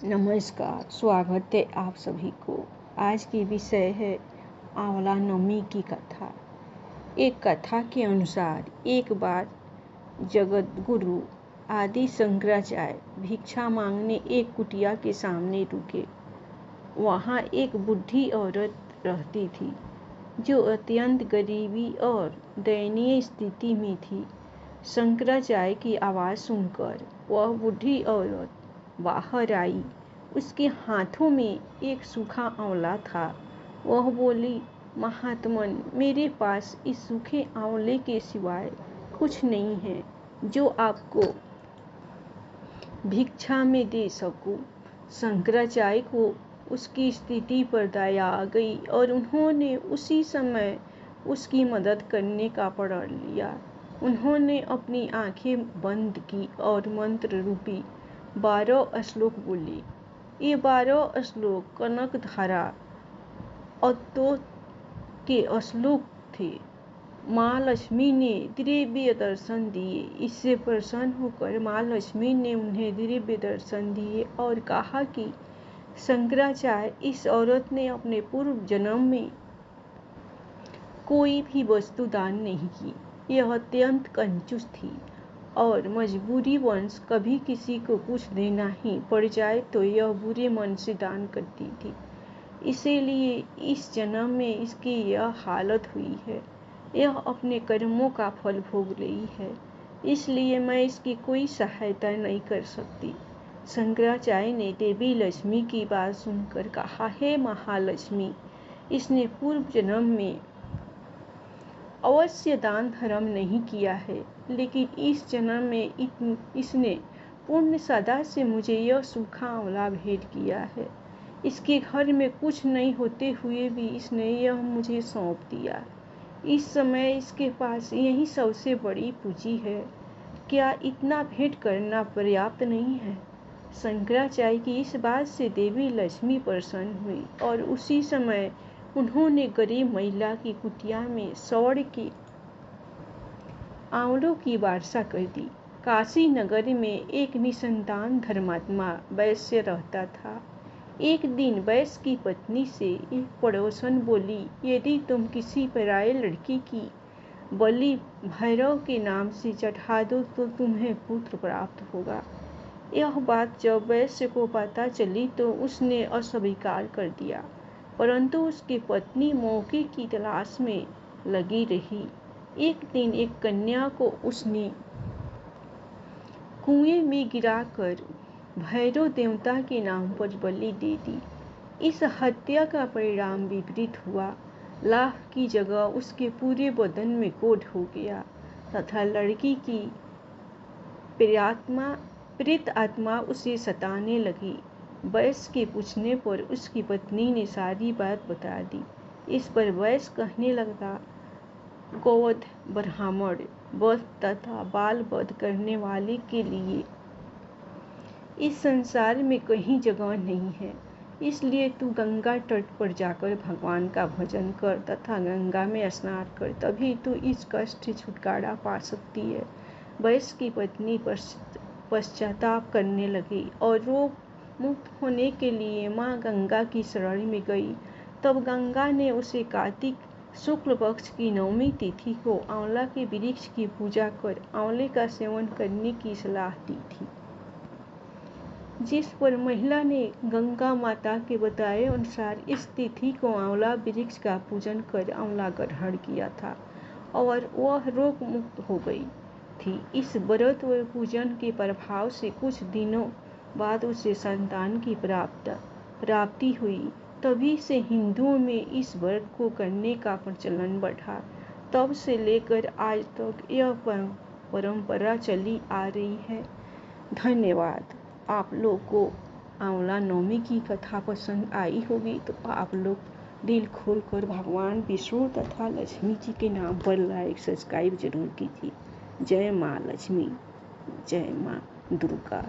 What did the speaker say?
नमस्कार, स्वागत है आप सभी को। आज की विषय है आंवला नवमी की कथा। एक कथा के अनुसार एक बार जगतगुरु आदि शंकराचार्य भिक्षा मांगने एक कुटिया के सामने रुके। वहाँ एक बूढ़ी औरत रहती थी जो अत्यंत गरीबी और दयनीय स्थिति में थी। शंकराचार्य की आवाज़ सुनकर वह बूढ़ी औरत बाहर आई। उसके हाथों में एक सूखा आंवला था। वह बोली, महात्मन, मेरे पास इस सूखे आंवले के सिवाय कुछ नहीं है जो आपको भिक्षा में दे सकूं। शंकराचार्य को उसकी स्थिति पर दया आ गई और उन्होंने उसी समय उसकी मदद करने का प्रण लिया। उन्होंने अपनी आंखें बंद की और मंत्र रूपी 12 श्लोक बोले। ये 12 श्लोक कनकधारा अत्तो के श्लोक थे। माँ लक्ष्मी ने दिव्य दर्शन दिए। इससे प्रसन्न होकर माँ लक्ष्मी ने उन्हें दिव्य दर्शन दिए और कहा कि शंकराचार्य, इस औरत ने अपने पूर्व जन्म में कोई भी वस्तु दान नहीं की। यह अत्यंत कंजूस थी और मजबूरीवश कभी किसी को कुछ देना ही पड़ जाए तो यह बुरे मन से दान करती थी। इसीलिए इस जन्म में इसकी यह हालत हुई है। यह अपने कर्मों का फल भोग रही है, इसलिए मैं इसकी कोई सहायता नहीं कर सकती। शंकराचार्य ने देवी लक्ष्मी की बात सुनकर कहा, हे महालक्ष्मी, इसने पूर्व जन्म में अवश्य दान धर्म नहीं किया है, लेकिन इस जन्म में इसने पुण्य सदा से मुझे यह सूखा आंवला भेंट किया है। इसके घर में कुछ नहीं होते हुए भी इसने यह मुझे सौंप दिया। इस समय इसके पास यही सबसे बड़ी पूंजी है। क्या इतना भेंट करना पर्याप्त नहीं है? शंकराचार्य की इस बात से देवी लक्ष्मी प्रसन्न हुई और उसी समय उन्होंने गरीब महिला की कुटिया में स्वर्ण के आंवलों की वर्षा कर दी। काशी नगर में एक निसंतान धर्मात्मा वैश्य रहता था। एक दिन वैश्य की पत्नी से एक पड़ोसन बोली, यदि तुम किसी पराये लड़की की बलि भैरव के नाम से चढ़ा दो तो तुम्हें पुत्र प्राप्त होगा। यह बात जब वैश्य को पता चली तो उसने अस्वीकार कर दिया, परंतु उसकी पत्नी मौके की तलाश में लगी रही। एक दिन एक कन्या को उसने कुएं में गिराकर भैरव देवता के नाम पर बलि दे दी। इस हत्या का परिणाम विपरीत हुआ। लाह की जगह उसके पूरे बदन में कोढ़ हो गया तथा लड़की की प्रेत आत्मा उसे सताने लगी। वैश्य के पूछने पर उसकी पत्नी ने सारी बात बता दी। इस पर वैश्य कहने लगा, गौवध, ब्राह्मण वध तथा बाल वध करने वाले के लिए इस संसार में कहीं जगह नहीं है। इसलिए तू गंगा तट पर जाकर भगवान का भजन कर तथा गंगा में स्नान कर, तभी तू इस कष्ट से छुटकारा पा सकती है। वैश्य की पत्नी पश्चाताप करने लगी और रोग मुक्त होने के लिए माँ गंगा की शरण में गई। तब गंगा ने उसे कार्तिक शुक्ल पक्ष की नवमी तिथि को आंवला के वृक्ष की पूजा कर आंवले का सेवन करने की सलाह दी थी, जिस पर महिला ने गंगा माता के बताए अनुसार इस तिथि को आंवला वृक्ष का पूजन कर आंवला ग्रहण किया था और वह रोग मुक्त हो गई थी। इस व्रत व पूजन के प्रभाव से कुछ दिनों बाद उसे संतान की प्राप्ति हुई। तभी से हिंदुओं में इस व्रत को करने का प्रचलन बढ़ा। तब से लेकर आज तक यह परंपरा चली आ रही है। धन्यवाद। आप लोग को आंवला नवमी की कथा पसंद आई होगी तो आप लोग दिल खोलकर भगवान विष्णु तथा लक्ष्मी जी के नाम पर लाइक सब्सक्राइब जरूर कीजिए। जय माँ लक्ष्मी, जय माँ दुर्गा।